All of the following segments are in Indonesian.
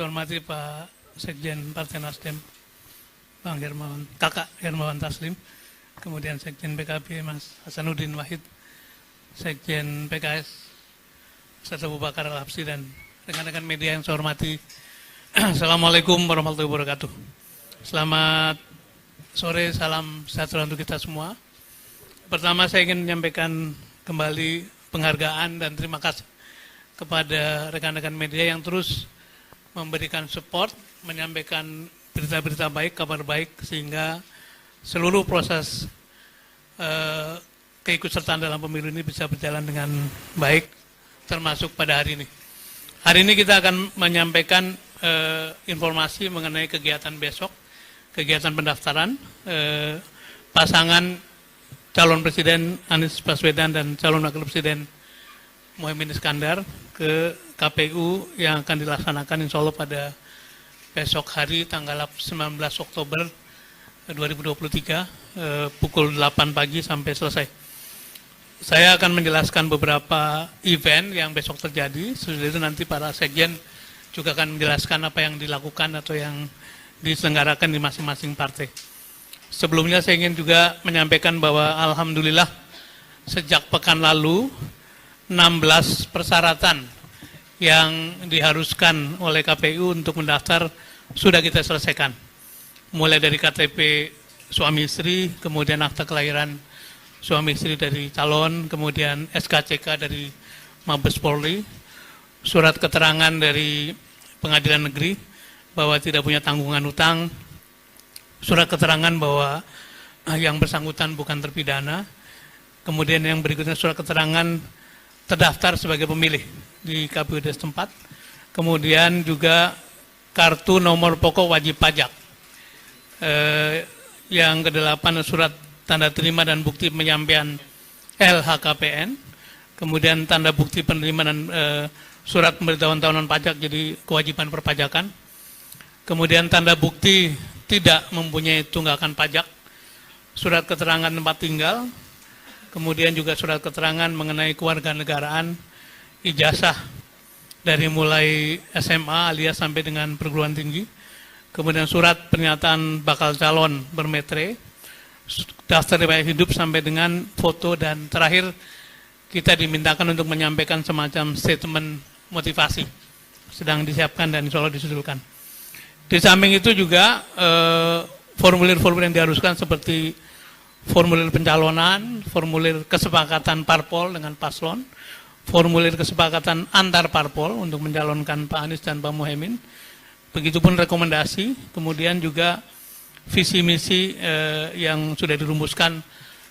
saya hormati Pak Sekjen Partai Nasdem, Bang Hermawan, Kakak Hermawan Taslim, kemudian Sekjen PKB Mas Hasanuddin Wahid, Sekjen PKS Ustaz Abu Bakar Al-Habsyi, dan rekan-rekan media yang saya hormati. Assalamualaikum warahmatullahi wabarakatuh. Selamat sore, salam sejahtera untuk kita semua. Pertama saya ingin menyampaikan kembali penghargaan dan terima kasih kepada rekan-rekan media yang terus memberikan support, menyampaikan berita-berita baik, kabar baik, sehingga seluruh proses keikutsertaan dalam pemilu ini bisa berjalan dengan baik, termasuk pada hari ini. Hari ini kita akan menyampaikan informasi mengenai kegiatan besok, kegiatan pendaftaran pasangan calon presiden Anies Baswedan dan calon wakil presiden Muhaimin Iskandar ke KPU yang akan dilaksanakan insya Allah pada besok hari tanggal 19 Oktober 2023 pukul 8 pagi sampai selesai. Saya akan menjelaskan beberapa event yang besok terjadi, sesudah itu nanti para sekjen juga akan menjelaskan apa yang dilakukan atau yang diselenggarakan di masing-masing partai. Sebelumnya saya ingin juga menyampaikan bahwa alhamdulillah sejak pekan lalu 16 persyaratan yang diharuskan oleh KPU untuk mendaftar sudah kita selesaikan. Mulai dari KTP suami istri, kemudian akta kelahiran suami istri dari calon, kemudian SKCK dari Mabes Polri, surat keterangan dari Pengadilan Negeri bahwa tidak punya tanggungan utang, surat keterangan bahwa yang bersangkutan bukan terpidana, kemudian yang berikutnya surat keterangan terdaftar sebagai pemilih di KPUD setempat, kemudian juga kartu nomor pokok wajib pajak. Yang kedelapan surat tanda terima dan bukti penyampaian LHKPN, kemudian tanda bukti penerima dan surat pemberitahuan tahunan pajak jadi kewajiban perpajakan, kemudian tanda bukti tidak mempunyai tunggakan pajak, surat keterangan tempat tinggal, kemudian juga surat keterangan mengenai kewarganegaraan, ijazah dari mulai SMA alias sampai dengan perguruan tinggi, kemudian surat pernyataan bakal calon bermetre, daftar riwayat hidup sampai dengan foto, dan terakhir kita dimintakan untuk menyampaikan semacam statement motivasi, sedang disiapkan dan insya Allah disusulkan. Di samping itu juga formulir-formulir yang diharuskan seperti formulir pencalonan, formulir kesepakatan parpol dengan paslon, formulir kesepakatan antar parpol untuk mencalonkan Pak Anies dan Pak Muhaimin, begitupun rekomendasi, kemudian juga visi misi yang sudah dirumuskan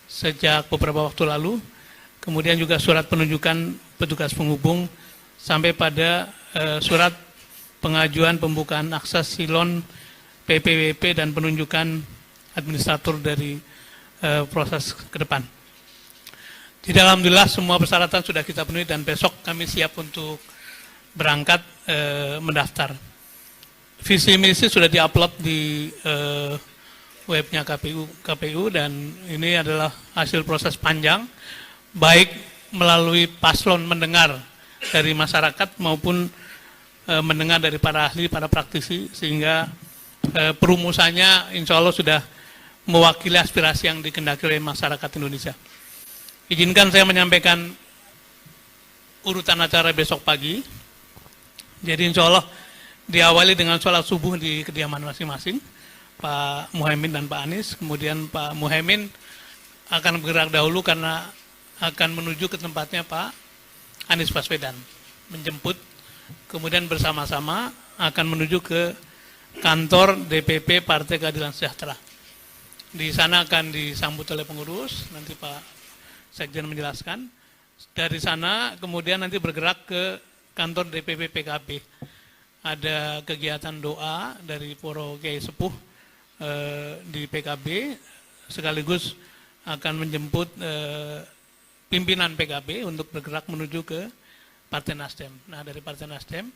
sejak beberapa waktu lalu, kemudian juga surat penunjukan petugas penghubung, sampai pada surat pengajuan pembukaan akses silon PPWP dan penunjukan administrator dari proses ke depan. Jadi alhamdulillah semua persyaratan sudah kita penuhi dan besok kami siap untuk berangkat mendaftar. Visi misi sudah diupload di webnya KPU dan ini adalah hasil proses panjang, baik melalui paslon mendengar dari masyarakat maupun mendengar dari para ahli, para praktisi, sehingga perumusannya insya Allah sudah mewakili aspirasi yang dikehendaki oleh masyarakat Indonesia. Izinkan saya menyampaikan urutan acara besok pagi. Jadi insya Allah diawali dengan sholat subuh di kediaman masing-masing, Pak Muhaimin dan Pak Anies. Kemudian Pak Muhaimin akan bergerak dahulu karena akan menuju ke tempatnya Pak Anies Baswedan, menjemput, kemudian bersama-sama akan menuju ke kantor DPP Partai Keadilan Sejahtera. Di sana akan disambut oleh pengurus, nanti Pak Sekjen menjelaskan. Dari sana kemudian nanti bergerak ke kantor DPP PKB. Ada kegiatan doa dari Poro Kiai Sepuh di PKB, sekaligus akan menjemput pimpinan PKB untuk bergerak menuju ke Partai Nasdem. Nah, dari Partai Nasdem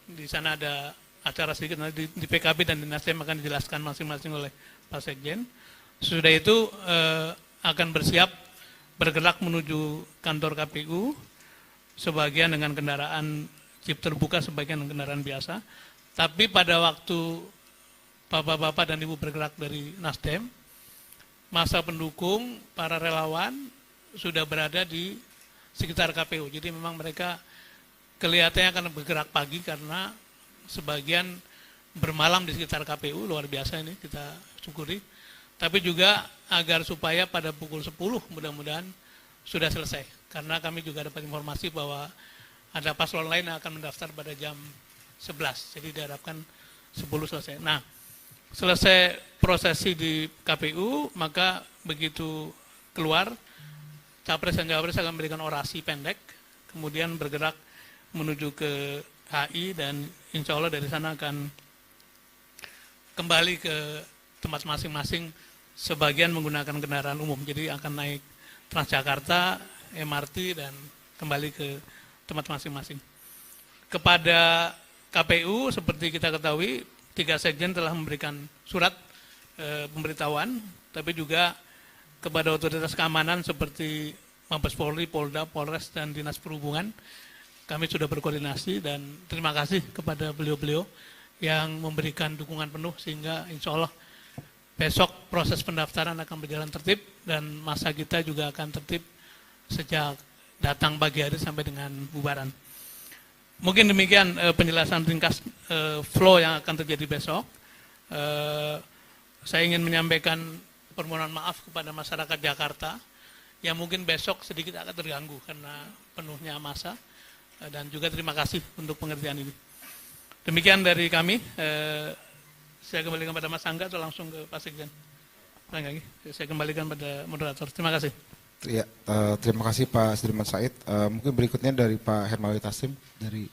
di sana ada acara sedikit nanti di PKB dan di Nasdem akan dijelaskan masing-masing oleh Pak Sekjen. Sesudah itu akan bersiap bergerak menuju kantor KPU, sebagian dengan kendaraan jeep terbuka, sebagian dengan kendaraan biasa. Tapi pada waktu bapak-bapak dan ibu bergerak dari Nasdem, masa pendukung, para relawan sudah berada di sekitar KPU. Jadi memang mereka kelihatannya akan bergerak pagi karena sebagian bermalam di sekitar KPU, luar biasa ini kita syukuri. Tapi juga agar supaya pada pukul 10 mudah-mudahan sudah selesai. Karena kami juga dapat informasi bahwa ada paslon lain yang akan mendaftar pada jam 11. Jadi diharapkan 10 selesai. Nah, selesai prosesi di KPU, maka begitu keluar, Capres dan Cawapres akan memberikan orasi pendek, kemudian bergerak menuju ke HI dan insya Allah dari sana akan kembali ke tempat masing-masing, sebagian menggunakan kendaraan umum. Jadi akan naik Transjakarta, MRT dan kembali ke tempat masing-masing. Kepada KPU seperti kita ketahui 3 sekjen telah memberikan surat pemberitahuan, tapi juga kepada otoritas keamanan seperti Mabes Polri, Polda, Polres dan Dinas Perhubungan. Kami sudah berkoordinasi dan terima kasih kepada beliau-beliau yang memberikan dukungan penuh sehingga insya Allah besok proses pendaftaran akan berjalan tertib dan masa kita juga akan tertib sejak datang pagi hari sampai dengan bubaran. Mungkin demikian penjelasan ringkas flow yang akan terjadi besok. Saya ingin menyampaikan permohonan maaf kepada masyarakat Jakarta yang mungkin besok sedikit akan terganggu karena penuhnya massa. Dan juga terima kasih untuk pengertian ini. Demikian dari kami. Saya kembalikan pada Mas Angga atau langsung ke Pak Sekjen. Saya kembalikan pada moderator. Terima kasih. Ya, terima kasih Pak Sudirman Said. Mungkin berikutnya dari Pak Hermawi Taslim dari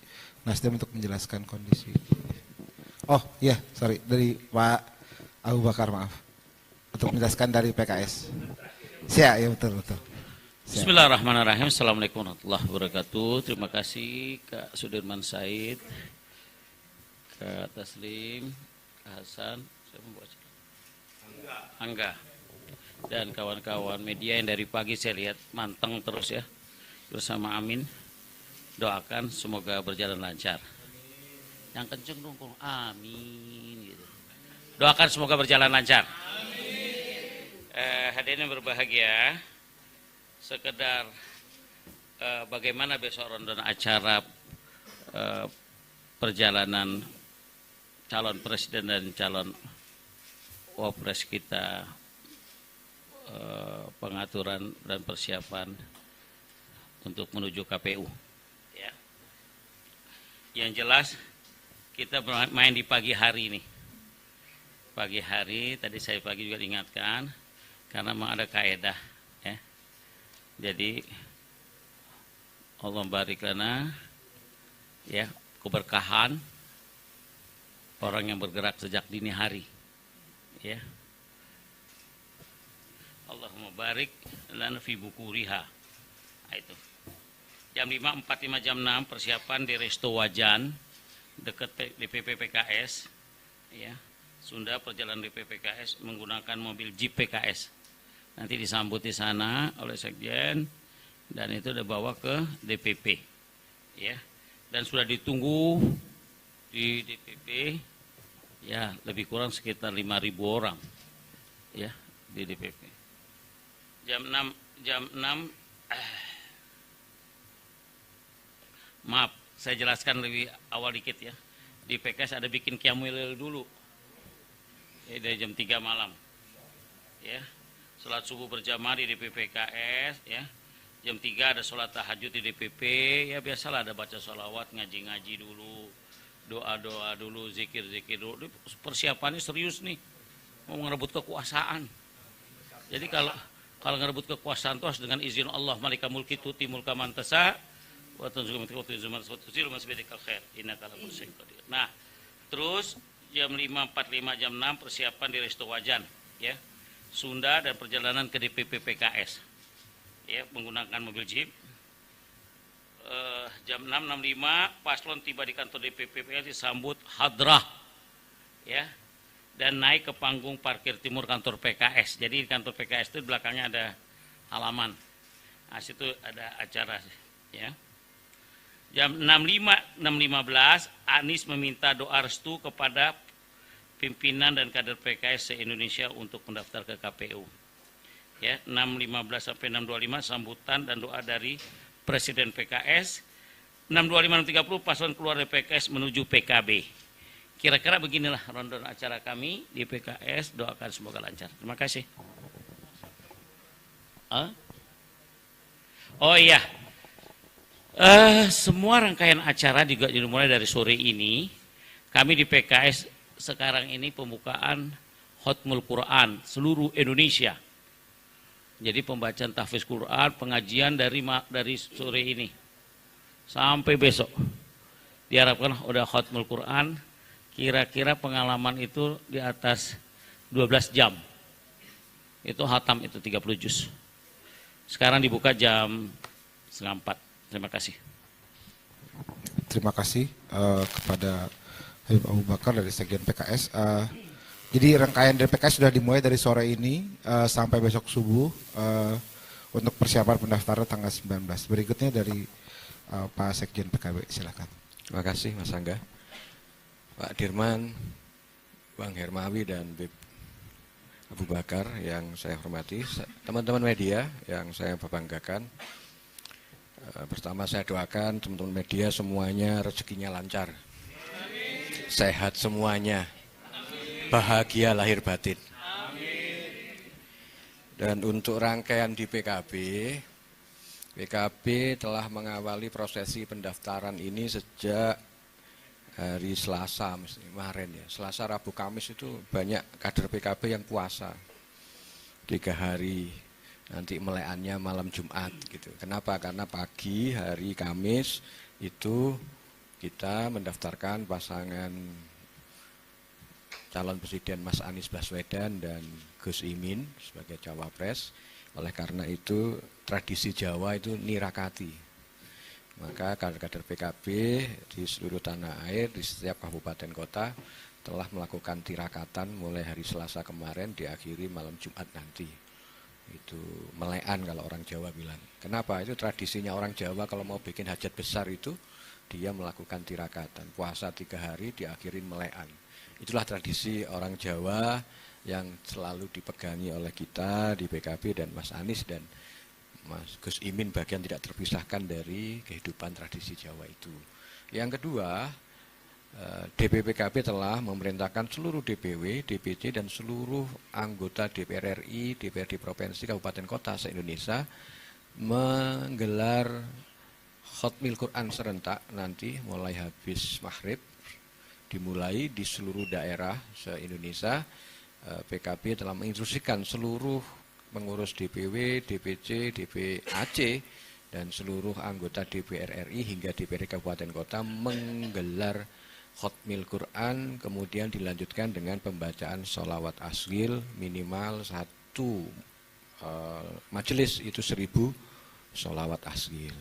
Nasdem untuk menjelaskan kondisi. Oh iya, sorry, dari Pak Abu Bakar, maaf. Untuk menjelaskan dari PKS. Siap, ya betul. Bismillahirrahmanirrahim. Assalamualaikum warahmatullahi wabarakatuh. Terima kasih Kak Sudirman Said, Kak Taslim, Kak Hasan, Angga, dan kawan-kawan media yang dari pagi saya lihat manteng terus ya bersama Amin. Doakan semoga berjalan lancar. Yang kenceng dong, amin. Gitu. Doakan semoga berjalan lancar. Hadirin yang berbahagia. Sekedar bagaimana besok rundown acara perjalanan calon presiden dan calon wapres kita, pengaturan dan persiapan untuk menuju KPU. Ya. Yang jelas kita main di pagi hari ini. Pagi hari tadi saya pagi juga diingatkan karena memang ada kaedah. Jadi Allah barik lana ya keberkahan orang yang bergerak sejak dini hari ya. Allahumma barik lana fi bukuriha. Itu. Jam 5.45 jam 6 persiapan di Resto Wajan dekat DPP PKS ya. Sunda perjalanan DPP PKS menggunakan mobil Jeep PKS. Nanti disambut di sana oleh sekjen dan itu dibawa ke DPP, ya. Dan sudah ditunggu di DPP, ya lebih kurang sekitar 5.000 orang, ya di DPP. Jam 6, maaf, saya jelaskan lebih awal dikit ya. Di PKS ada bikin qiyamul dulu, ya, dari jam 3 malam, ya. Sholat subuh berjamaah di DPP PKS ya. Jam 3 ada sholat tahajud di DPP. Ya biasalah ada baca sholawat, ngaji-ngaji dulu, doa-doa dulu, zikir-zikir dulu. Persiapannya serius nih. Mau ngerebut kekuasaan. Jadi kalau ngerebut kekuasaan itu harus dengan izin Allah. Malika mulki tuti mulka mantasa. Wa tunzuka min tuti zuman tuzilu masbidikal khair. Innaka ala kulli syai'in qadir. Nah, terus jam 5.45 jam 6 persiapan di Resto Wajan ya. Sunda dan perjalanan ke DPP PKS ya, menggunakan mobil Jeep. Jam 6.65 paslon tiba di kantor DPP PKS disambut hadrah ya, dan naik ke panggung parkir timur kantor PKS. Jadi di kantor PKS itu di belakangnya ada halaman. Nah, situ ada acara ya. Jam 6.15 Anies meminta doa restu kepada pimpinan dan kader PKS se-Indonesia untuk mendaftar ke KPU. Ya, 6.15 sampai 6.25 sambutan dan doa dari Presiden PKS. 6.25 6.30 paslon keluar dari PKS menuju PKB. Kira-kira beginilah rundown acara kami di PKS. Doakan semoga lancar. Terima kasih. Oh iya, semua rangkaian acara juga dimulai dari sore ini. Kami di PKS sekarang ini pembukaan Khatmul Quran seluruh Indonesia. Jadi pembacaan tahfiz Quran, pengajian dari sore ini sampai besok. Diharapkan udah Khatmul Quran. Kira-kira pengalaman itu di atas 12 jam. Itu hatam itu 30 juz. Sekarang dibuka jam 3:30. Terima kasih. Terima kasih kepada Habib Abu Bakar dari Sekjen PKS. Jadi rangkaian dari PKS sudah dimulai dari sore ini sampai besok subuh untuk persiapan pendaftaran tanggal 19. Berikutnya dari Pak Sekjen PKB, silakan. Terima kasih Mas Angga, Pak Dirman, Bang Hermawi dan Bib Abu Bakar yang saya hormati, teman-teman media yang saya banggakan. Pertama saya doakan teman-teman media semuanya rezekinya lancar, sehat semuanya, bahagia lahir batin. Dan untuk rangkaian di PKB telah mengawali prosesi pendaftaran ini sejak hari Selasa kemarin ya. Selasa, Rabu, Kamis itu banyak kader PKB yang puasa 3 hari. Nanti meleannya malam Jumat gitu. Kenapa? Karena pagi hari Kamis itu kita mendaftarkan pasangan calon presiden Mas Anies Baswedan dan Gus Imin sebagai cawapres. Oleh karena itu tradisi Jawa itu nirakati. Maka kader-kader PKB di seluruh tanah air, di setiap kabupaten kota telah melakukan tirakatan mulai hari Selasa kemarin diakhiri malam Jumat nanti. Itu melean kalau orang Jawa bilang. Kenapa? Itu tradisinya orang Jawa kalau mau bikin hajat besar itu dia melakukan tirakatan. Puasa 3 hari diakhiri melean. Itulah tradisi orang Jawa yang selalu dipegangi oleh kita di PKB dan Mas Anies dan Mas Gus Imin bagian tidak terpisahkan dari kehidupan tradisi Jawa itu. Yang kedua, DPP PKB telah memerintahkan seluruh DPW, DPC dan seluruh anggota DPR RI, DPRD Provinsi, Kabupaten Kota se-Indonesia menggelar Khatmil Quran serentak nanti mulai habis maghrib, dimulai di seluruh daerah se-Indonesia. PKB telah menginstruksikan seluruh pengurus DPW, DPC, DPAC dan seluruh anggota DPR RI hingga DPRD Kabupaten Kota menggelar Khatmil Quran, kemudian dilanjutkan dengan pembacaan sholawat asghil minimal 1 majelis itu 1000 sholawat asghil.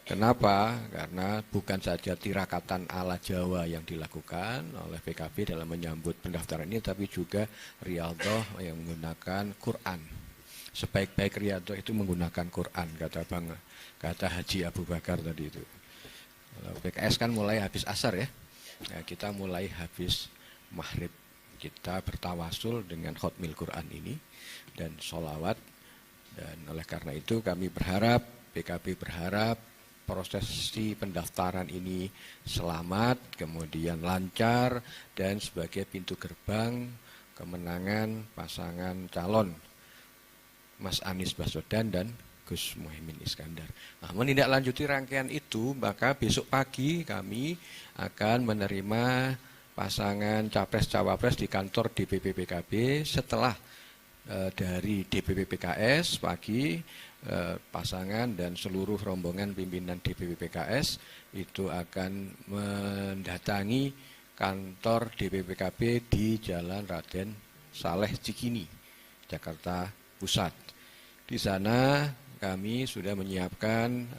Kenapa? Karena bukan saja tirakatan ala Jawa yang dilakukan oleh PKB dalam menyambut pendaftaran ini, tapi juga riyadhah yang menggunakan Quran. Sebaik-baik riyadhah itu menggunakan Quran, kata Haji Abu Bakar tadi itu. PKS kan mulai habis asar ya. Nah, kita mulai habis maghrib, kita bertawasul dengan Khatmil Quran ini dan sholawat. Dan oleh karena itu kami berharap, PKB berharap prosesi pendaftaran ini selamat, kemudian lancar dan sebagai pintu gerbang kemenangan pasangan calon Mas Anies Baswedan dan Gus Muhaimin Iskandar. Nah, menindaklanjuti rangkaian itu, maka besok pagi kami akan menerima pasangan capres-cawapres di kantor DPP PKB setelah dari DPP PKS pagi pasangan dan seluruh rombongan pimpinan DPP PKS itu akan mendatangi kantor DPP PKB di Jalan Raden Saleh Cikini, Jakarta Pusat. Di sana kami sudah menyiapkan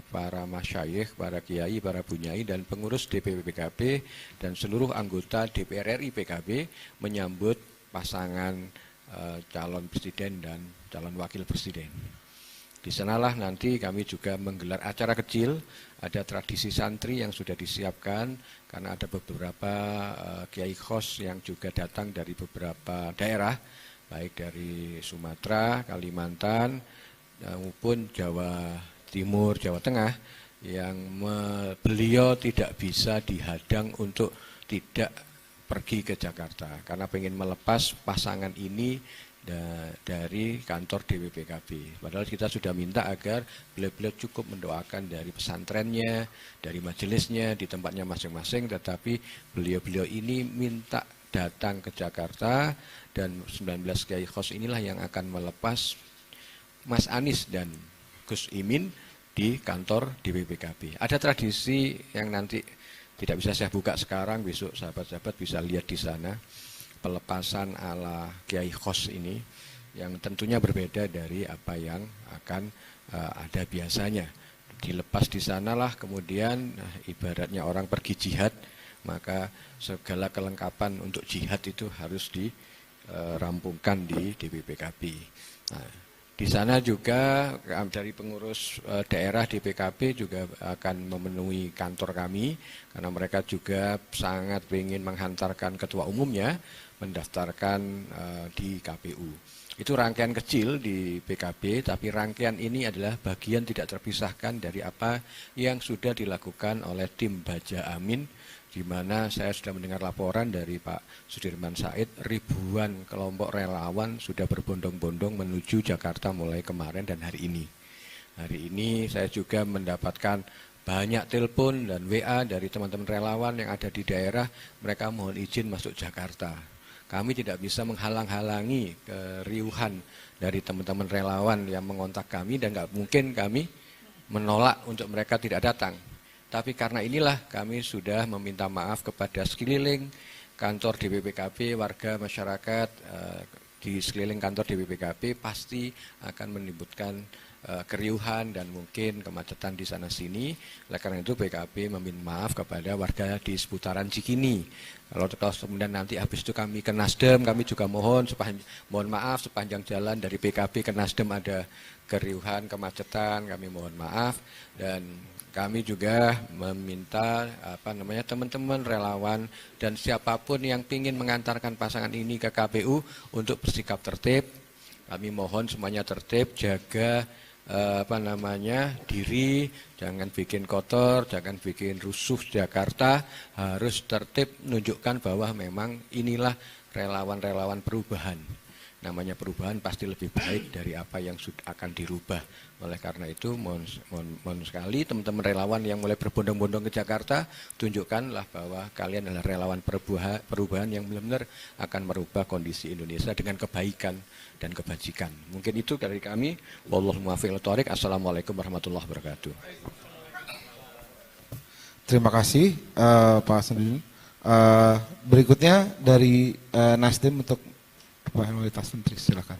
para masyayikh, para kiai, para bunyai dan pengurus DPP PKB dan seluruh anggota DPR RI PKB menyambut pasangan calon presiden dan calon wakil presiden. Di sanalah nanti kami juga menggelar acara kecil, ada tradisi santri yang sudah disiapkan, karena ada beberapa kiai khos yang juga datang dari beberapa daerah, baik dari Sumatera, Kalimantan, maupun Jawa Timur, Jawa Tengah, yang beliau tidak bisa dihadang untuk tidak pergi ke Jakarta, karena ingin melepas pasangan ini dari kantor DPPKB. Padahal kita sudah minta agar beliau-beliau cukup mendoakan dari pesantrennya, dari majelisnya, di tempatnya masing-masing, tetapi beliau-beliau ini minta datang ke Jakarta, dan 19 kiai khos inilah yang akan melepas Mas Anies dan Gus Imin di kantor DPPKB. Ada tradisi yang nanti tidak bisa saya buka sekarang, besok sahabat-sahabat bisa lihat di sana, pelepasan ala kiai khos ini yang tentunya berbeda dari apa yang akan ada biasanya. Dilepas di sanalah kemudian ibaratnya orang pergi jihad, maka segala kelengkapan untuk jihad itu harus dirampungkan di DPPKB. Nah, di sana juga dari pengurus daerah DPKB juga akan memenuhi kantor kami, karena mereka juga sangat ingin menghantarkan ketua umumnya mendaftarkan di KPU. Itu rangkaian kecil di PKB, tapi rangkaian ini adalah bagian tidak terpisahkan dari apa yang sudah dilakukan oleh tim Baja Amin, di mana saya sudah mendengar laporan dari Pak Sudirman Said, ribuan kelompok relawan sudah berbondong-bondong menuju Jakarta mulai kemarin dan hari ini. Hari ini saya juga mendapatkan banyak telepon dan WA dari teman-teman relawan yang ada di daerah, mereka mohon izin masuk Jakarta. Kami tidak bisa menghalang-halangi keriuhan dari teman-teman relawan yang mengontak kami, dan nggak mungkin kami menolak untuk mereka tidak datang. Tapi karena inilah kami sudah meminta maaf kepada sekeliling kantor DPPKB, warga masyarakat di sekeliling kantor DPPKB pasti akan menimbulkan keriuhan dan mungkin kemacetan di sana-sini. Oleh karena itu PKB meminta maaf kepada warga di seputaran Cikini. Kalau kemudian nanti habis itu kami ke Nasdem, kami juga mohon maaf sepanjang jalan dari PKB ke Nasdem ada keriuhan, kemacetan, kami mohon maaf. Dan kami juga meminta teman-teman relawan dan siapapun yang ingin mengantarkan pasangan ini ke KPU untuk bersikap tertib. Kami mohon semuanya tertib, jaga diri, jangan bikin kotor, jangan bikin rusuh Jakarta, harus tertib, menunjukkan bahwa memang inilah relawan-relawan perubahan. Namanya perubahan pasti lebih baik dari apa yang sudah akan dirubah. Oleh karena itu mohon sekali teman-teman relawan yang mulai berbondong-bondong ke Jakarta, tunjukkanlah bahwa kalian adalah relawan perubahan yang benar-benar akan merubah kondisi Indonesia dengan kebaikan dan kebajikan. Mungkin itu dari kami. Wallahu muwaffiq ila thoriq. Assalamualaikum warahmatullahi wabarakatuh. Terima kasih Pak Hasanuddin. Berikutnya dari Nasdem untuk Pak Hermawita Menteri, silakan.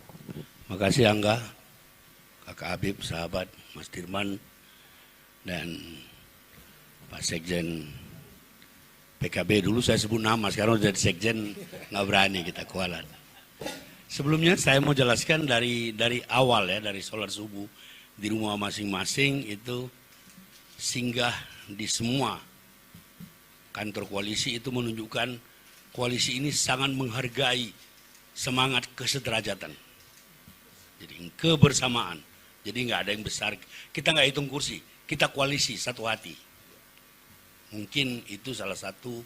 Makasih Angga, Kakak Habib, sahabat Mas Dirman, dan Pak Sekjen PKB. Dulu saya sebut nama, sekarang sudah jadi Sekjen, nggak berani kita kualat. Sebelumnya saya mau jelaskan dari awal ya, dari sholat subuh di rumah masing-masing itu singgah di semua kantor koalisi, itu menunjukkan koalisi ini sangat menghargai semangat kesederajatan. Jadi kebersamaan. Jadi nggak ada yang besar. Kita nggak hitung kursi, kita koalisi satu hati. Mungkin itu salah satu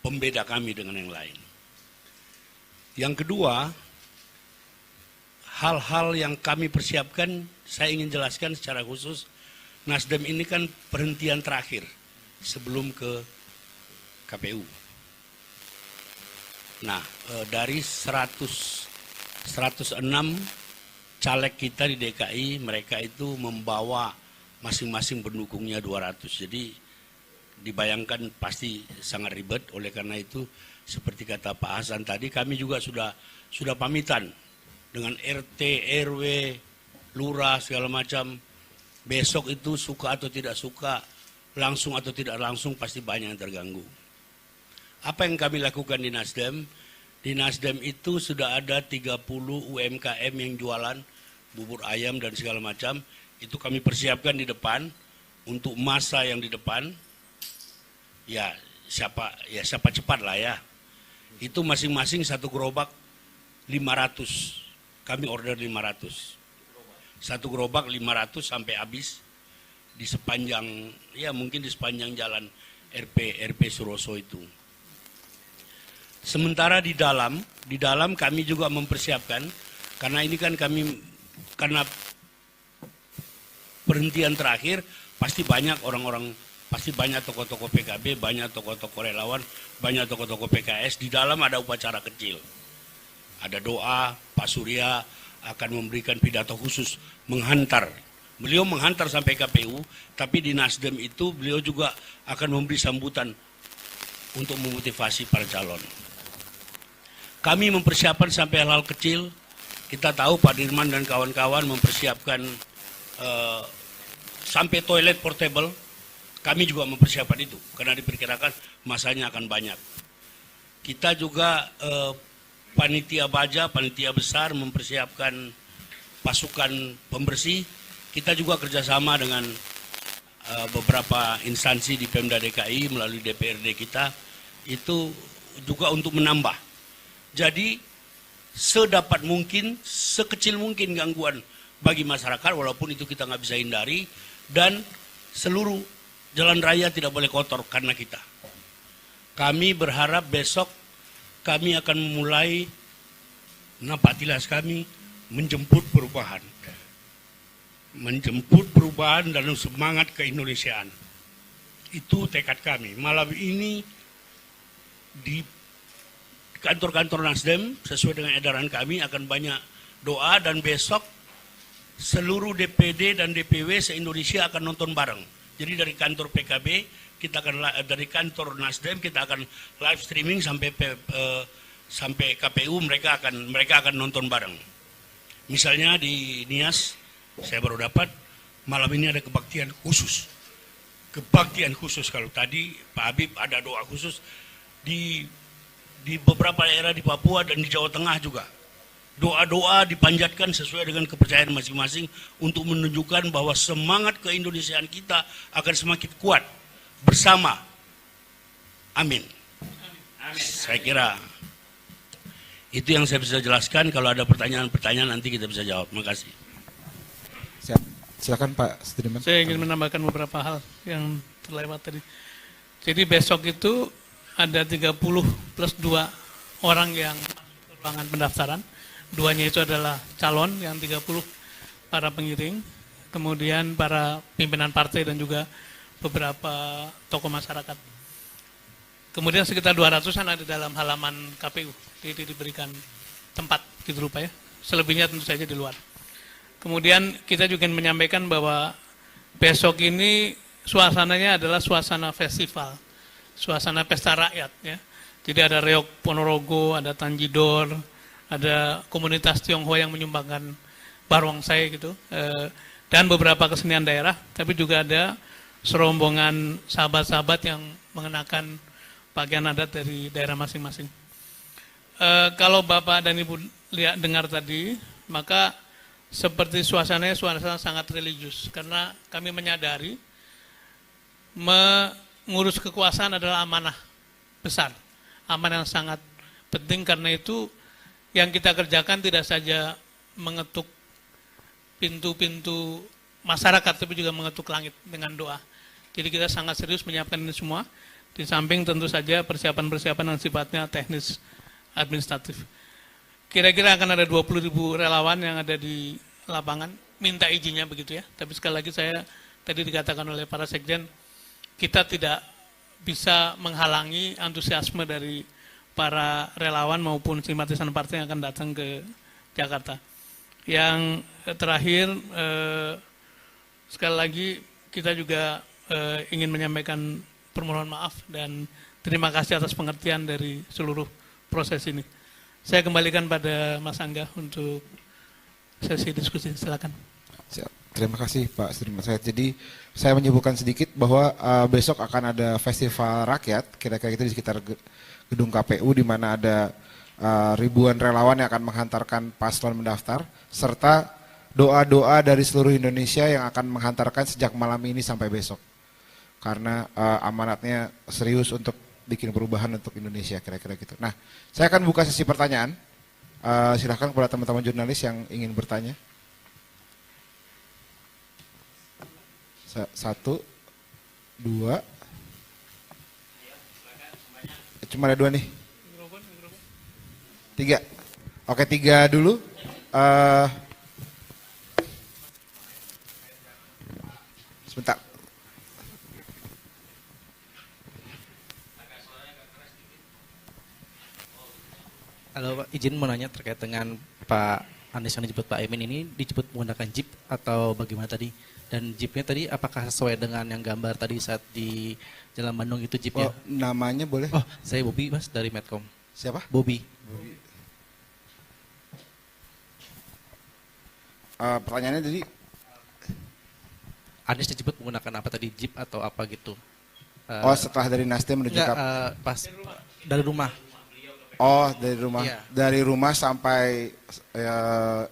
pembeda kami dengan yang lain. Yang kedua, hal-hal yang kami persiapkan, saya ingin jelaskan secara khusus. Nasdem ini kan perhentian terakhir sebelum ke KPU. Nah, dari 106 caleg kita di DKI, mereka itu membawa masing-masing pendukungnya 200. Jadi dibayangkan pasti sangat ribet. Oleh karena itu, seperti kata Pak Hasan tadi, kami juga sudah pamitan dengan RT, RW, lurah segala macam. Besok itu suka atau tidak suka, langsung atau tidak langsung pasti banyak yang terganggu. Apa yang kami lakukan di Nasdem? Di Nasdem itu sudah ada 30 UMKM yang jualan bubur ayam dan segala macam, itu kami persiapkan di depan untuk masa yang di depan. Ya siapa cepat lah ya. Itu masing-masing satu gerobak 500. Kami order 500. Satu gerobak 500 sampai habis di sepanjang, ya mungkin di sepanjang jalan RP Suroso itu. Sementara di dalam kami juga mempersiapkan, karena ini kan karena perhentian terakhir, pasti banyak orang-orang, pasti banyak tokoh-tokoh PKB, banyak tokoh-tokoh relawan, banyak tokoh-tokoh PKS. Di dalam ada upacara kecil. Ada doa, Pak Surya akan memberikan pidato khusus, menghantar. Beliau menghantar sampai KPU, tapi di Nasdem itu beliau juga akan memberi sambutan untuk memotivasi para calon. Kami mempersiapkan sampai hal-hal kecil. Kita tahu Pak Dirman dan kawan-kawan mempersiapkan sampai toilet portable. Kami juga mempersiapkan itu, karena diperkirakan masanya akan banyak. Kita juga panitia baja, panitia besar mempersiapkan pasukan pembersih. Kita juga kerjasama dengan beberapa instansi di Pemda DKI melalui DPRD kita, itu juga untuk menambah. Jadi sedapat mungkin, sekecil mungkin gangguan bagi masyarakat, walaupun itu kita nggak bisa hindari, dan seluruh jalan raya tidak boleh kotor karena kita. Kami berharap besok kami akan memulai napatilas kami menjemput perubahan. Menjemput perubahan dan semangat keindonesiaan. Itu tekad kami. Malam ini di kantor-kantor Nasdem sesuai dengan edaran kami akan banyak doa, dan besok seluruh DPD dan DPW se-Indonesia akan nonton bareng. Jadi dari kantor PKB kita akan, dari kantor Nasdem kita akan live streaming sampai KPU, mereka akan nonton bareng. Misalnya di Nias saya baru dapat malam ini ada kebaktian khusus. Kebaktian khusus, kalau tadi Pak Habib ada doa khusus di beberapa daerah di Papua dan di Jawa Tengah juga. Doa-doa dipanjatkan sesuai dengan kepercayaan masing-masing untuk menunjukkan bahwa semangat keindonesiaan kita akan semakin kuat bersama. Amin. Saya kira itu yang saya bisa jelaskan. Kalau ada pertanyaan-pertanyaan nanti kita bisa jawab. Terima kasih. Siap. Silakan Pak Sudirman. Saya ingin menambahkan beberapa hal yang terlewat tadi. Jadi besok itu ada 30 plus 2 orang yang masuk ke ruangan pendaftaran. Duanya itu adalah calon, yang 30 para pengiring, kemudian para pimpinan partai dan juga beberapa tokoh masyarakat. Kemudian sekitar 200-an ada dalam halaman KPU, jadi diberikan tempat gitu rupanya. Selebihnya tentu saja di luar. Kemudian kita juga menyampaikan bahwa besok ini suasananya adalah suasana festival, suasana pesta rakyat ya. Jadi ada reok Ponorogo, ada Tanjidor, ada komunitas Tionghoa yang menyumbangkan barongsai gitu, dan beberapa kesenian daerah, tapi juga ada serombongan sahabat-sahabat yang mengenakan pakaian adat dari daerah masing-masing. Kalau Bapak dan Ibu dengar tadi, maka seperti suasana sangat religius, karena kami menyadari mengurus kekuasaan adalah amanah besar, amanah yang sangat penting. Karena itu yang kita kerjakan tidak saja mengetuk pintu-pintu masyarakat, tapi juga mengetuk langit dengan doa. Jadi kita sangat serius menyiapkan ini semua, di samping tentu saja persiapan-persiapan yang sifatnya teknis administratif. Kira-kira akan ada 20.000 relawan yang ada di lapangan, minta izinnya begitu ya. Tapi sekali lagi saya tadi dikatakan oleh para sekjen, kita tidak bisa menghalangi antusiasme dari para relawan maupun simpatisan partai yang akan datang ke Jakarta. Yang terakhir, sekali lagi kita juga ingin menyampaikan permohonan maaf dan terima kasih atas pengertian dari seluruh proses ini. Saya kembalikan pada Mas Angga untuk sesi diskusi. Silakan. Terima kasih Pak Sudirman Said. Jadi saya menyebutkan sedikit bahwa besok akan ada festival rakyat, kira-kira itu di sekitar gedung KPU, di mana ada ribuan relawan yang akan menghantarkan paslon mendaftar, serta doa-doa dari seluruh Indonesia yang akan menghantarkan sejak malam ini sampai besok. Karena amanatnya serius untuk bikin perubahan untuk Indonesia, kira-kira gitu. Nah, saya akan buka sesi pertanyaan. Silahkan kepada teman-teman jurnalis yang ingin bertanya. Satu, dua. Cuma ada dua nih. Tiga. Oke, tiga dulu. Sebentar. Halo Pak, izin mau nanya terkait dengan Pak Anies yang dijemput Pak Emin ini dijemput menggunakan jeep atau bagaimana tadi? Dan jeepnya tadi apakah sesuai dengan yang gambar tadi saat di Jalan Bandung itu jeepnya? Oh, namanya boleh? Oh, saya Bobby Mas dari Medcom. Siapa? Bobby. Pertanyaannya tadi Anies dijemput menggunakan apa tadi? Jeep atau apa gitu? oh setelah dari Nasdem menuju Enggak, ke pas dari rumah. oh dari rumah Iya. dari rumah sampai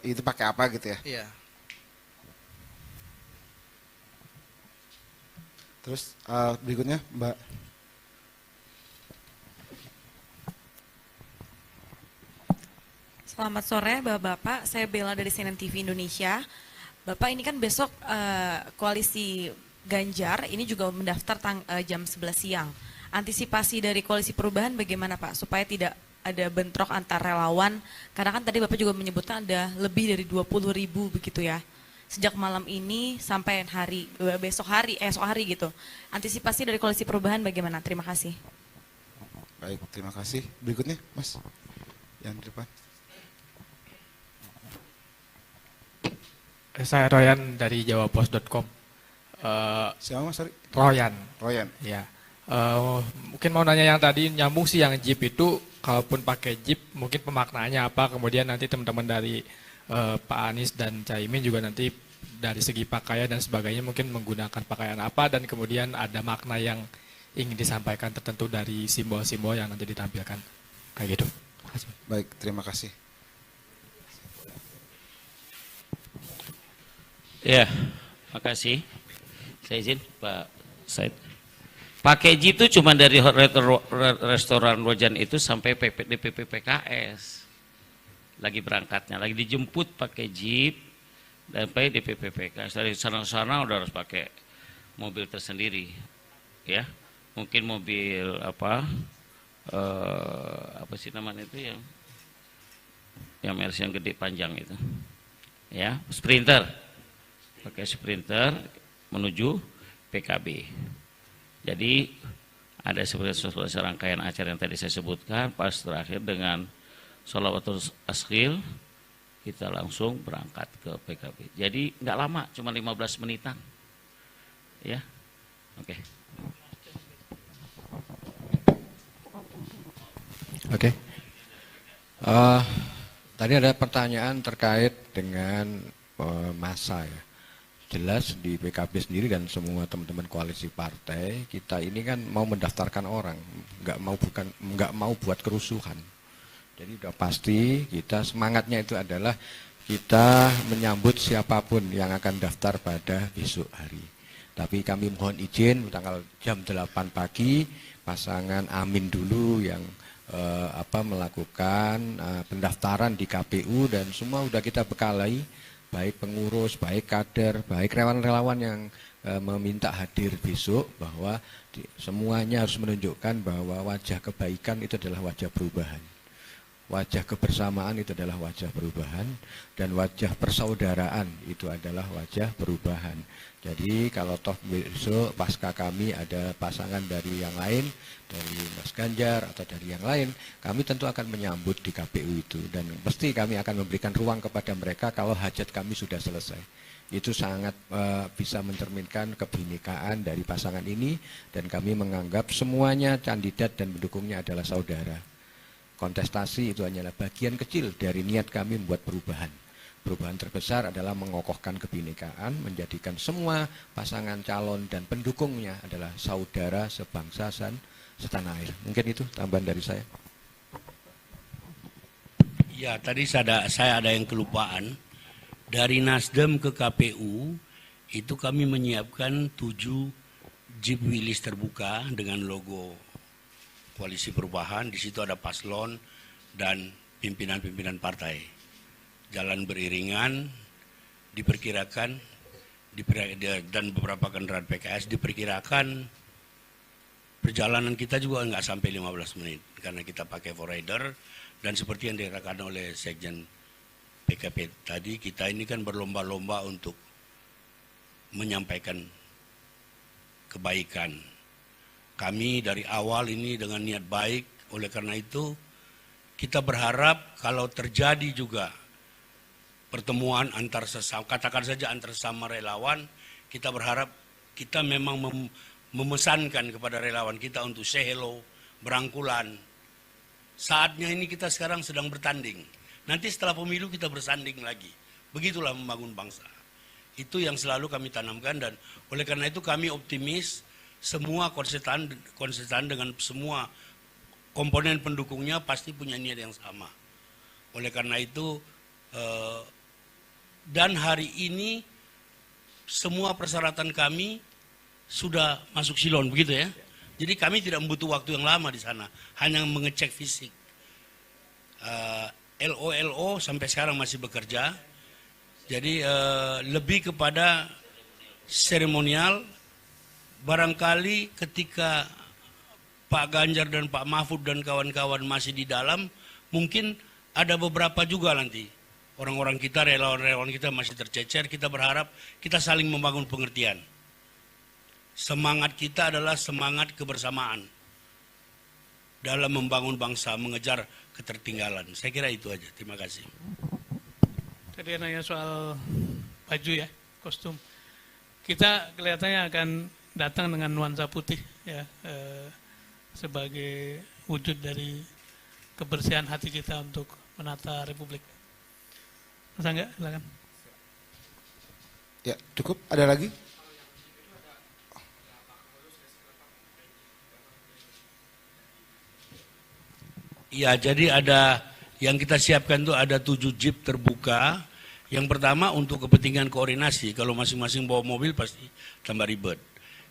itu pakai apa gitu ya? Iya. Terus berikutnya Mbak. Selamat sore Bapak-Bapak, saya Bella dari CNN TV Indonesia. Bapak ini kan besok koalisi Ganjar ini juga mendaftar jam 11 siang. Antisipasi dari koalisi perubahan bagaimana Pak supaya tidak ada bentrok antar relawan? Karena kan tadi Bapak juga menyebutkan ada lebih dari 20.000 begitu ya. Sejak malam ini sampai esok hari gitu. Antisipasi dari koalisi perubahan bagaimana? Terima kasih. Baik, terima kasih. Berikutnya Mas. Yang di depan. Saya Royan dari jawapos.com. Siapa Mas? Sorry. Royan. Royan. Ya. Mungkin mau nanya yang tadi nyambung sih yang Jeep itu, kalaupun pakai Jeep mungkin pemaknaannya apa, kemudian nanti teman-teman dari Pak Anies dan Caimin juga nanti dari segi pakaian dan sebagainya mungkin menggunakan pakaian apa, dan kemudian ada makna yang ingin disampaikan tertentu dari simbol-simbol yang nanti ditampilkan. Kayak gitu. Baik, terima kasih. Ya, makasih. Saya izin Pak Said. Pakai Jeep itu cuma dari restoran Rojan itu sampai DPP PKS. Lagi berangkatnya, lagi dijemput pakai Jeep dan sampai DPP PKS. Dari sana-sana udah harus pakai mobil tersendiri. Ya, mungkin mobil apa sih namanya itu yang Mercy yang gede panjang itu. Ya, Sprinter. Pakai Sprinter menuju PKB. Jadi ada seperti serangkaian acara yang tadi saya sebutkan, pas terakhir dengan sholawatul askhil kita langsung berangkat ke PKB. Jadi nggak lama, cuma 15 menitan. Ya, oke. Oke. Tadi ada pertanyaan terkait dengan massa ya. Jelas di PKB sendiri dan semua teman-teman koalisi partai kita ini kan mau mendaftarkan orang, nggak mau buat kerusuhan. Jadi udah pasti kita semangatnya itu adalah kita menyambut siapapun yang akan daftar pada besok hari. Tapi kami mohon izin tanggal jam 8 pagi pasangan Amin dulu yang melakukan pendaftaran di KPU, dan semua udah kita bekalai, baik pengurus, baik kader, baik relawan-relawan yang meminta hadir besok, bahwa semuanya harus menunjukkan bahwa wajah kebaikan itu adalah wajah perubahan. Wajah kebersamaan itu adalah wajah perubahan, dan wajah persaudaraan itu adalah wajah perubahan. Jadi kalau toh besok pasca kami ada pasangan dari yang lain, dari Mas Ganjar atau dari yang lain, kami tentu akan menyambut di KPU itu, dan pasti kami akan memberikan ruang kepada mereka kalau hajat kami sudah selesai. Itu sangat bisa mencerminkan kebinekaan dari pasangan ini, dan kami menganggap semuanya kandidat dan pendukungnya adalah saudara. Kontestasi itu hanyalah bagian kecil dari niat kami membuat perubahan. Perubahan terbesar adalah mengokohkan kebinekaan, menjadikan semua pasangan calon dan pendukungnya adalah saudara sebangsa dan setanah air. Mungkin itu tambahan dari saya. Ya, tadi saya ada yang kelupaan. Dari Nasdem ke KPU itu kami menyiapkan 7 Jeep Willys terbuka dengan logo Koalisi Perubahan. Di situ ada paslon dan pimpinan-pimpinan partai. Jalan beriringan, diperkirakan dan beberapa kendaraan PKS diperkirakan perjalanan kita juga nggak sampai 15 menit karena kita pakai forrider dan seperti yang dikatakan oleh Sekjen PKP tadi, kita ini kan berlomba-lomba untuk menyampaikan kebaikan. Kami dari awal ini dengan niat baik, oleh karena itu kita berharap kalau terjadi juga pertemuan antar sesama, katakan saja antar sesama relawan, kita berharap kita memang memesankan kepada relawan kita untuk say hello, berangkulan. Saatnya ini kita sekarang sedang bertanding. Nanti setelah pemilu kita bersanding lagi. Begitulah membangun bangsa. Itu yang selalu kami tanamkan dan oleh karena itu kami optimis semua konsetan dengan semua komponen pendukungnya pasti punya niat yang sama. Oleh karena itu dan hari ini semua persyaratan kami sudah masuk silon begitu ya. Jadi kami tidak membutuhkan waktu yang lama di sana, hanya mengecek fisik. LO sampai sekarang masih bekerja. Jadi lebih kepada seremonial. Barangkali ketika Pak Ganjar dan Pak Mahfud dan kawan-kawan masih di dalam, mungkin ada beberapa juga nanti. Orang-orang kita, relawan-relawan kita masih tercecer. Kita berharap kita saling membangun pengertian. Semangat kita adalah semangat kebersamaan dalam membangun bangsa, mengejar ketertinggalan. Saya kira itu aja. Terima kasih. Tadi nanya soal baju ya, kostum. Kita kelihatannya akan datang dengan nuansa putih ya, sebagai wujud dari kebersihan hati kita untuk menata Republik. Mas Angga, silakan. Ya, cukup. Ada lagi? Ya, jadi ada yang kita siapkan tuh ada 7 jeep terbuka. Yang pertama untuk kepentingan koordinasi. Kalau masing-masing bawa mobil pasti tambah ribet.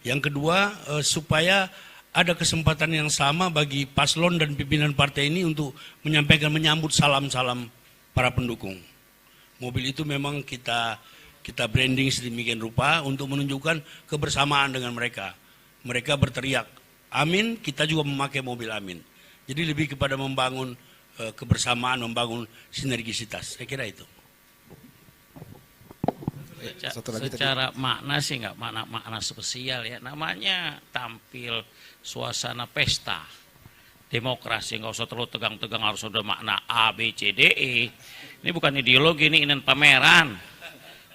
Yang kedua supaya ada kesempatan yang sama bagi paslon dan pimpinan partai ini untuk menyampaikan, menyambut salam-salam para pendukung. Mobil itu memang kita branding sedemikian rupa untuk menunjukkan kebersamaan dengan mereka. Mereka berteriak, amin, kita juga memakai mobil amin. Jadi lebih kepada membangun kebersamaan, membangun sinergisitas. Saya kira itu. Secara makna sih nggak makna spesial ya. Namanya tampil suasana pesta demokrasi, nggak usah terlalu tegang-tegang harus ada makna A, B, C, D, E. Ini bukan ideologi, ini pameran.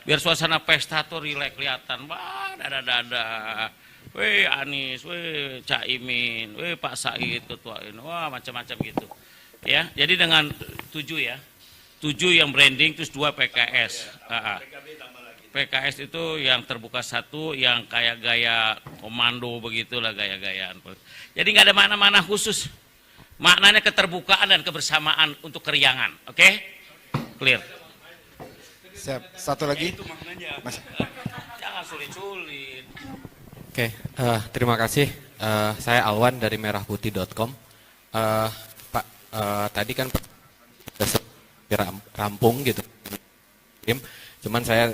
Biar suasana pesta tuh rileks kelihatan. Wah, dada-dada. Weh Anies, weh Caimin, weh Pak Said ketua ini, wah macam-macam gitu. Ya, jadi dengan 7 ya, 7 yang branding, terus 2 PKS. PKS itu yang terbuka 1, yang kayak gaya komando begitulah gaya-gayaan. Jadi nggak ada makna-makna khusus, maknanya keterbukaan dan kebersamaan untuk keriangan, oke? Clear. Siap. Satu lagi. Itu maknanya. Mas. Jangan sulit-sulit. Oke, terima kasih. Saya Alwan dari merahputih.com. Pak, tadi kan rampung gitu. Cuman saya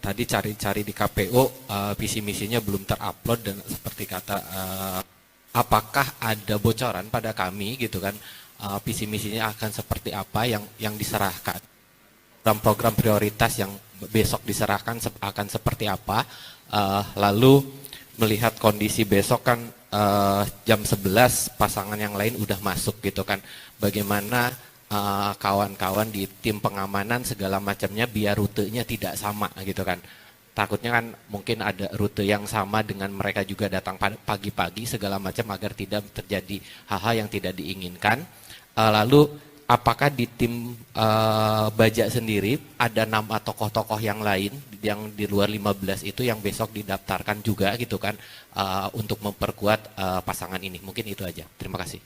tadi cari-cari di KPU, visi misinya belum terupload dan seperti kata, apakah ada bocoran pada kami gitu kan, visi misinya akan seperti apa yang diserahkan, program-program prioritas yang besok diserahkan akan seperti apa, lalu melihat kondisi besok kan jam 11 pasangan yang lain udah masuk gitu kan. Bagaimana kawan-kawan di tim pengamanan segala macamnya biar rutenya tidak sama gitu kan. Takutnya kan mungkin ada rute yang sama dengan mereka juga datang pagi-pagi segala macam agar tidak terjadi hal-hal yang tidak diinginkan. Lalu apakah di tim Baja sendiri ada nama tokoh-tokoh yang lain yang di luar 15 itu yang besok didaftarkan juga gitu kan, untuk memperkuat pasangan ini? Mungkin itu aja. Terima kasih.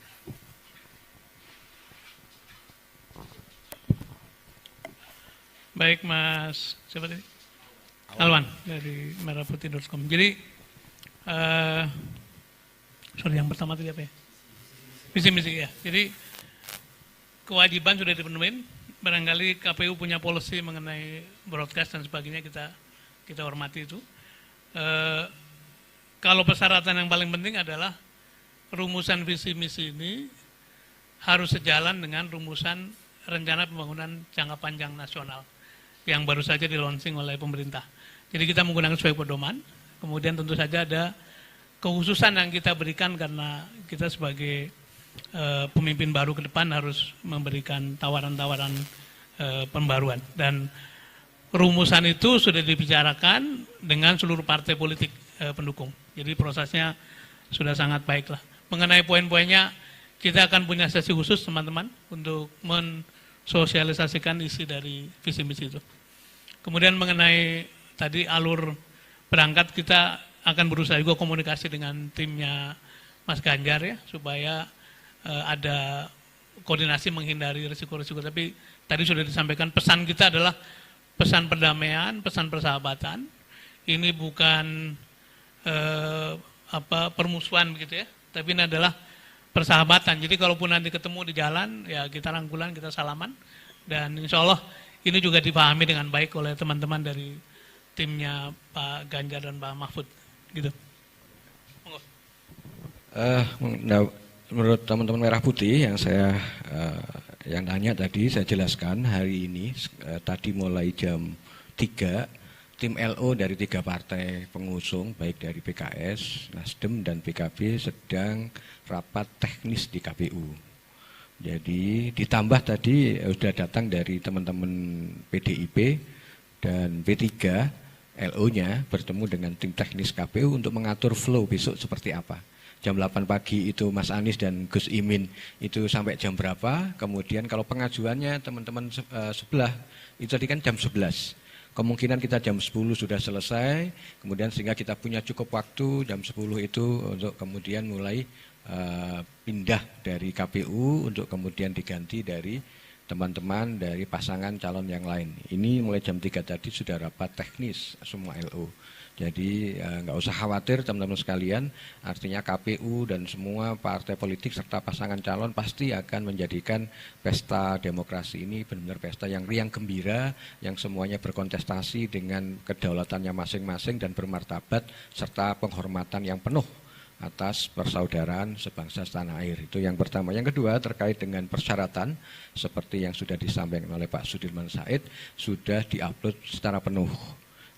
Baik Mas, siapa tadi? Alwan dari merahputih.com. Jadi, sorry yang pertama tadi apa ya? Visi misi ya. Jadi kewajiban sudah dipenuhi. Barangkali KPU punya policy mengenai broadcast dan sebagainya, kita hormati itu. Kalau persyaratan yang paling penting adalah rumusan visi misi ini harus sejalan dengan rumusan rencana pembangunan jangka panjang nasional yang baru saja di launching oleh pemerintah. Jadi kita menggunakan sebagai pedoman, kemudian tentu saja ada kekhususan yang kita berikan karena kita sebagai pemimpin baru ke depan harus memberikan tawaran-tawaran pembaruan. Dan rumusan itu sudah dibicarakan dengan seluruh partai politik pendukung. Jadi prosesnya sudah sangat baik lah. Mengenai poin-poinnya, kita akan punya sesi khusus teman-teman untuk mensosialisasikan isi dari visi misi itu. Kemudian mengenai tadi alur berangkat, kita akan berusaha juga komunikasi dengan timnya Mas Ganjar ya, supaya ada koordinasi menghindari risiko-risiko. Tapi tadi sudah disampaikan, pesan kita adalah pesan perdamaian, pesan persahabatan. Ini bukan permusuhan begitu ya, tapi ini adalah persahabatan. Jadi kalaupun nanti ketemu di jalan, ya kita rangkulan, kita salaman, dan insya Allah ini juga dipahami dengan baik oleh teman-teman dari timnya Pak Ganjar dan Pak Mahfud. Gitu. Menurut teman-teman Merah Putih yang saya yang nanya tadi, saya jelaskan hari ini tadi mulai jam 3 tim LO dari 3 partai pengusung baik dari PKS, Nasdem dan PKB sedang rapat teknis di KPU. Jadi ditambah tadi sudah datang dari teman-teman PDIP dan P3, LO-nya bertemu dengan tim teknis KPU untuk mengatur flow besok seperti apa. Jam 8 pagi itu Mas Anies dan Gus Imin itu sampai jam berapa, kemudian kalau pengajuannya teman-teman sebelah itu tadi kan jam 11. Kemungkinan kita jam 10 sudah selesai, kemudian sehingga kita punya cukup waktu jam 10 itu untuk kemudian mulai pindah dari KPU untuk kemudian diganti dari teman-teman dari pasangan calon yang lain. Ini mulai jam 3 tadi sudah rapat teknis semua LO. Jadi nggak usah khawatir teman-teman sekalian, artinya KPU dan semua partai politik serta pasangan calon pasti akan menjadikan pesta demokrasi ini benar-benar pesta yang riang gembira, yang semuanya berkontestasi dengan kedaulatannya masing-masing dan bermartabat serta penghormatan yang penuh atas persaudaraan sebangsa setanah air. Itu yang pertama. Yang kedua terkait dengan persyaratan seperti yang sudah disampaikan oleh Pak Sudirman Said sudah diupload secara penuh.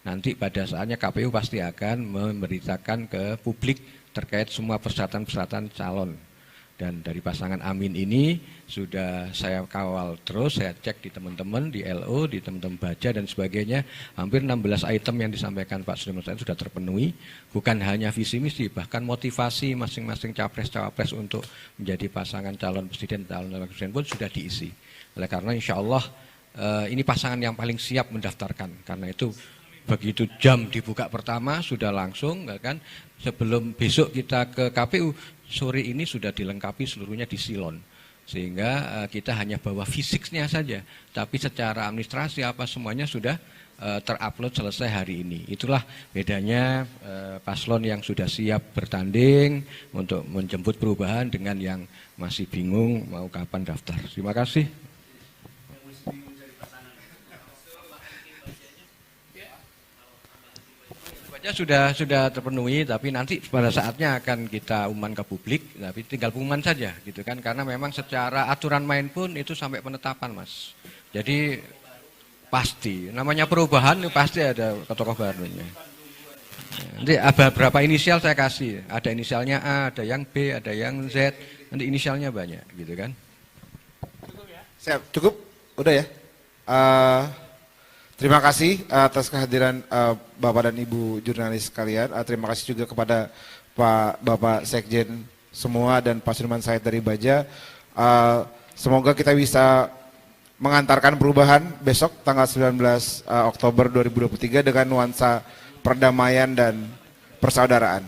Nanti pada saatnya KPU pasti akan memberitakan ke publik terkait semua persyaratan-persyaratan calon. Dan dari pasangan Amin ini sudah saya kawal terus, saya cek di teman-teman, di LO, di teman-teman baca dan sebagainya. Hampir 16 item yang disampaikan Pak Sudirman Said sudah terpenuhi. Bukan hanya visi misi, bahkan motivasi masing-masing capres-cawapres untuk menjadi pasangan calon presiden, calon wakil presiden pun sudah diisi. Oleh karena insya Allah ini pasangan yang paling siap mendaftarkan. Karena itu begitu jam dibuka pertama sudah langsung, kan? Sebelum besok kita ke KPU, sore ini sudah dilengkapi seluruhnya di silon. Sehingga kita hanya bawa fisiknya saja, tapi secara administrasi apa semuanya sudah terupload selesai hari ini. Itulah bedanya paslon yang sudah siap bertanding untuk menjemput perubahan dengan yang masih bingung mau kapan daftar. Terima kasih. Sudah terpenuhi, tapi nanti pada saatnya akan kita umumkan ke publik, tapi tinggal pengumuman saja gitu kan, karena memang secara aturan main pun itu sampai penetapan Mas. Jadi pasti namanya perubahan pasti ada tokoh barunya. Nanti ada berapa inisial saya kasih, ada inisialnya A, ada yang B, ada yang Z, nanti inisialnya banyak gitu kan. Siap, cukup, udah ya. Terima kasih atas kehadiran Bapak dan Ibu jurnalis sekalian. Terima kasih juga kepada Bapak Sekjen semua dan Pak Sudirman Said dari Baja. Semoga kita bisa mengantarkan perubahan besok tanggal 19 Oktober 2023 dengan nuansa perdamaian dan persaudaraan.